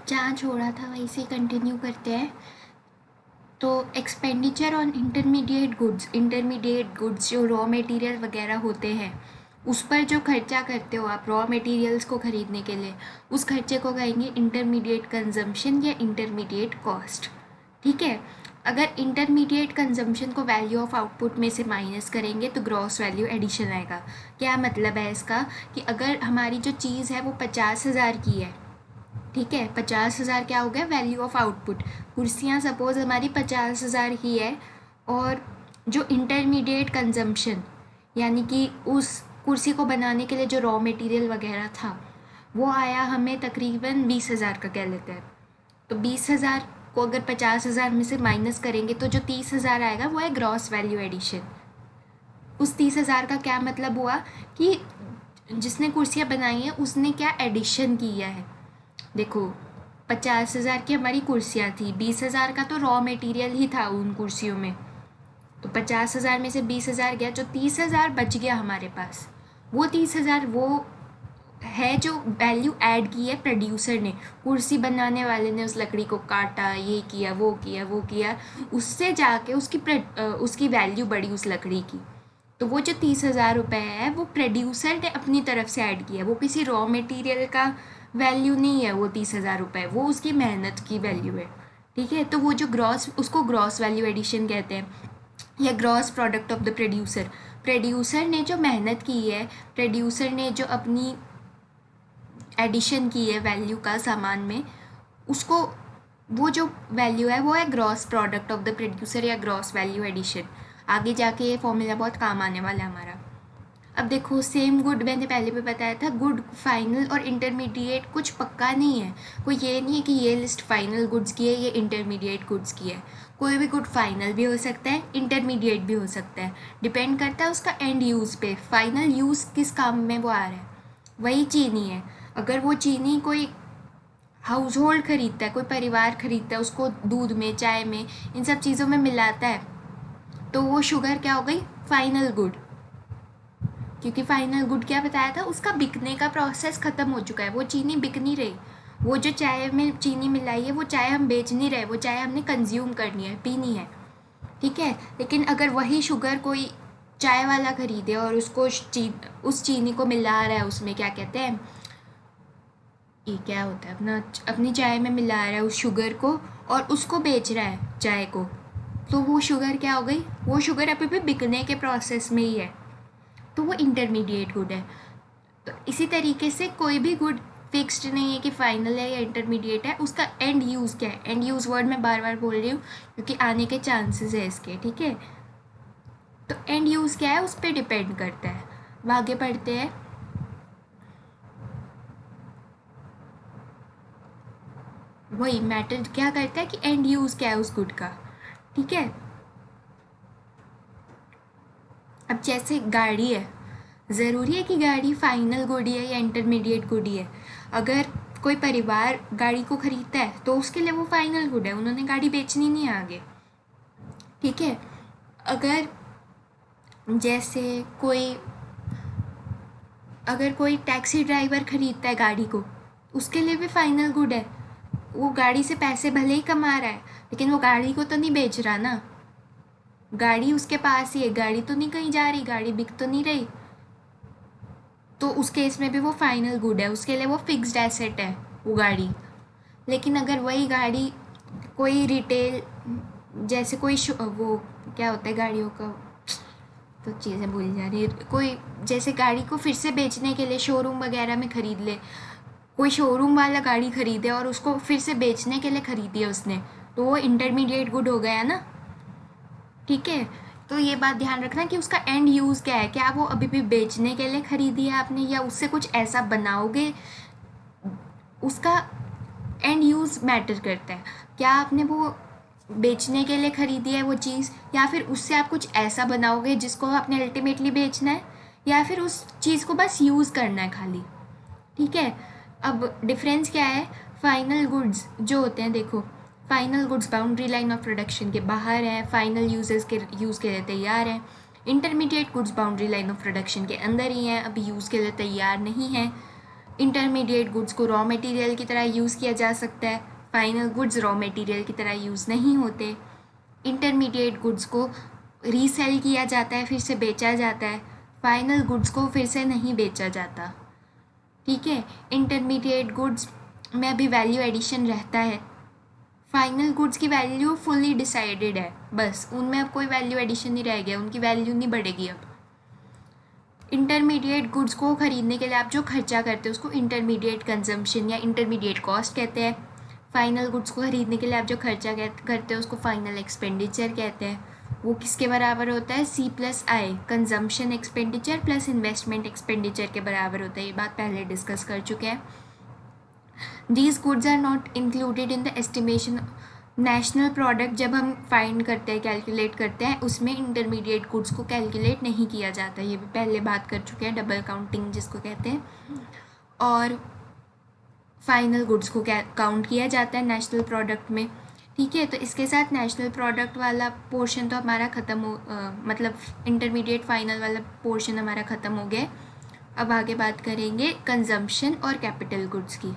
जहाँ छोड़ा था वहीं से कंटिन्यू करते हैं। तो एक्सपेंडिचर ऑन इंटरमीडिएट गुड्स जो रॉ मटेरियल वगैरह होते हैं, उस पर जो खर्चा करते हो आप रॉ मटेरियल्स को ख़रीदने के लिए, उस खर्चे को कहेंगे इंटरमीडिएट कंजम्पशन या इंटरमीडिएट कॉस्ट। ठीक है। अगर इंटरमीडिएट कंजम्पशन को वैल्यू ऑफ आउटपुट में से माइनस करेंगे तो ग्रॉस वैल्यू एडिशन आएगा। क्या मतलब है इसका कि अगर हमारी जो चीज़ है वो 50,000 की है, ठीक है, 50,000 क्या हो गया वैल्यू ऑफ आउटपुट। कुर्सियाँ सपोज हमारी 50,000 की है, और जो इंटरमीडिएट कंजम्पशन यानी कि उस कुर्सी को बनाने के लिए जो रॉ मटेरियल वगैरह था वो आया हमें तकरीबन 20,000 का कह लेते हैं। तो 20,000 को अगर 50,000 में से माइनस करेंगे तो जो 30,000 आएगा वो है ग्रॉस वैल्यू एडिशन। उस 30,000 का क्या मतलब हुआ कि जिसने कुर्सियाँ बनाई हैं उसने क्या एडिशन किया है। देखो 50,000 की हमारी कुर्सियाँ थी, 20,000 का तो रॉ मटेरियल ही था उन कुर्सियों में, तो 50,000 में से 20,000 गया, जो 30,000 बच गया हमारे पास, वो 30,000 वो है जो वैल्यू ऐड की है प्रोड्यूसर ने, कुर्सी बनाने वाले ने उस लकड़ी को काटा, ये किया वो किया, उससे जाके उसकी वैल्यू बढ़ी उस लकड़ी की। तो वो जो 30,000 रुपये है वो प्रोड्यूसर ने अपनी तरफ से ऐड किया है, वो किसी रॉ मटेरियल का वैल्यू नहीं है। वो 30,000 रुपये वो उसकी मेहनत की वैल्यू है। ठीक है। तो वो जो उसको ग्रॉस वैल्यू एडिशन कहते हैं, या gross product of the producer. Producer ने जो मेहनत की है, प्रोड्यूसर ने जो अपनी एडिशन की है वैल्यू का सामान में, उसको वो जो वैल्यू है वो है gross product of the producer या ग्रॉस वैल्यू एडिशन। आगे जाके ये फॉर्मूला बहुत काम आने वाला है हमारा। अब देखो सेम गुड मैंने पहले भी बताया था, गुड फाइनल और इंटरमीडिएट कुछ पक्का नहीं है। कोई ये नहीं है कि ये लिस्ट फाइनल गुड्स की है, ये इंटरमीडिएट गुड्स की है। कोई भी गुड फाइनल भी हो सकता है, इंटरमीडिएट भी हो सकता है, डिपेंड करता है उसका एंड यूज़ पे। फाइनल यूज़ किस काम में वो आ रहा है। वही चीनी है, अगर वो चीनी कोई हाउस होल्ड खरीदता है, कोई परिवार खरीदता है, उसको दूध में, चाय में, इन सब चीज़ों में मिलाता है, तो वो शुगर क्या हो गई फाइनल गुड। क्योंकि फाइनल गुड क्या बताया था, उसका बिकने का प्रोसेस ख़त्म हो चुका है, वो चीनी बिक नहीं रही। वो जो चाय में चीनी मिलाई है वो चाय हम बेच नहीं रहे, वो चाय हमने कंज्यूम करनी है, पीनी है। ठीक है। लेकिन अगर वही शुगर कोई चाय वाला खरीदे और उसको उस चीनी को मिला रहा है, उसमें क्या कहते हैं, ये क्या होता है, अपनी चाय में मिला रहा है उस शुगर को और उसको बेच रहा है चाय को, तो वो शुगर क्या हो गई, वो शुगर अभी भी बिकने के प्रोसेस में ही है, तो वो इंटरमीडिएट गुड है। तो इसी तरीके से कोई भी गुड फिक्स्ड नहीं है कि फाइनल है या इंटरमीडिएट है, उसका एंड यूज़ क्या है। एंड यूज़ वर्ड मैं बार बार बोल रही हूँ क्योंकि आने के चांसेस है इसके। ठीक है। तो एंड यूज़ क्या है उस पर डिपेंड करता है। अब आगे पढ़ते हैं। वही मैटर क्या करता है कि एंड यूज़ क्या है उस गुड का। ठीक है। अब जैसे गाड़ी है, ज़रूरी है कि गाड़ी फाइनल गुड है या इंटरमीडिएट गुड है। अगर कोई परिवार गाड़ी को ख़रीदता है तो उसके लिए वो फाइनल गुड है, उन्होंने गाड़ी बेचनी नहीं है आगे। ठीक है। अगर जैसे अगर कोई टैक्सी ड्राइवर ख़रीदता है गाड़ी को, उसके लिए भी फाइनल गुड है। वो गाड़ी से पैसे भले ही कमा रहा है लेकिन वो गाड़ी को तो नहीं बेच रहा ना, गाड़ी उसके पास ही है, गाड़ी तो नहीं कहीं जा रही, गाड़ी बिक तो नहीं रही, तो उस केस में भी वो फाइनल गुड है, उसके लिए वो फिक्स्ड एसेट है वो गाड़ी। लेकिन अगर वही गाड़ी कोई रिटेल, जैसे कोई वो क्या होता है गाड़ियों का, तो चीज़ें भूल जा रही है, कोई जैसे गाड़ी को फिर से बेचने के लिए शोरूम वगैरह में ख़रीद ले, कोई शोरूम वाला गाड़ी ख़रीदे और उसको फिर से बेचने के लिए ख़रीदी है उसने, तो वो इंटरमीडिएट गुड हो गया ना। ठीक है। तो ये बात ध्यान रखना कि उसका एंड यूज़ क्या है, क्या वो अभी भी बेचने के लिए ख़रीदी है आपने या उससे कुछ ऐसा बनाओगे, उसका एंड यूज़ मैटर करता है। क्या आपने वो बेचने के लिए ख़रीदी है वो चीज़, या फिर उससे आप कुछ ऐसा बनाओगे जिसको आपने अल्टीमेटली बेचना है, या फिर उस चीज़ को बस यूज़ करना है खाली। ठीक है। अब डिफरेंस क्या है, फाइनल गुड्स जो होते हैं, देखो final goods boundary line of production के बाहर है, फाइनल यूज़ के लिए तैयार है। Intermediate goods boundary line of production के अंदर ही हैं, अभी यूज़ के लिए तैयार नहीं है। इंटरमीडिएट गुड्स को रॉ मटेरियल की तरह यूज़ किया जा सकता है, फाइनल गुड्स रॉ मटेरियल की तरह यूज़ नहीं होते। इंटरमीडिएट गुड्स को रीसेल किया जाता है, फिर से बेचा जाता है, फाइनल गुड्स को फिर से नहीं बेचा जाता। ठीक है, इंटरमीडिएट गुड्स में अभी वैल्यू एडिशन रहता है, फाइनल गुड्स की वैल्यू फुली डिसाइडेड है, बस उनमें अब कोई वैल्यू एडिशन नहीं रह गया, उनकी वैल्यू नहीं बढ़ेगी अब। इंटरमीडिएट गुड्स को ख़रीदने के लिए आप जो खर्चा करते हो उसको इंटरमीडिएट कंजम्पशन या इंटरमीडिएट कॉस्ट कहते हैं। फाइनल गुड्स को ख़रीदने के लिए आप जो खर्चा करते हो उसको फाइनल एक्सपेंडिचर कहते हैं। वो किसके बराबर होता है? C+I, consumption expenditure plus investment expenditure के बराबर होता है। ये बात पहले डिस्कस कर चुके हैं। These goods are not included in the estimation. National product जब हम फाइंड करते हैं, कैलकुलेट करते हैं, उसमें इंटरमीडिएट गुड्स को कैलकुलेट नहीं किया जाता। ये भी पहले बात कर चुके हैं, डबल काउंटिंग जिसको कहते हैं। और फाइनल गुड्स को काउंट किया जाता है नेशनल प्रोडक्ट में। ठीक है, तो इसके साथ नेशनल प्रोडक्ट वाला पोर्शन तो हमारा ख़त्म हो, मतलब इंटरमीडिएट फाइनल वाला पोर्शन हमारा ख़त्म हो गया। अब आगे बात करेंगे कंजम्पशन और कैपिटल गुड्स की।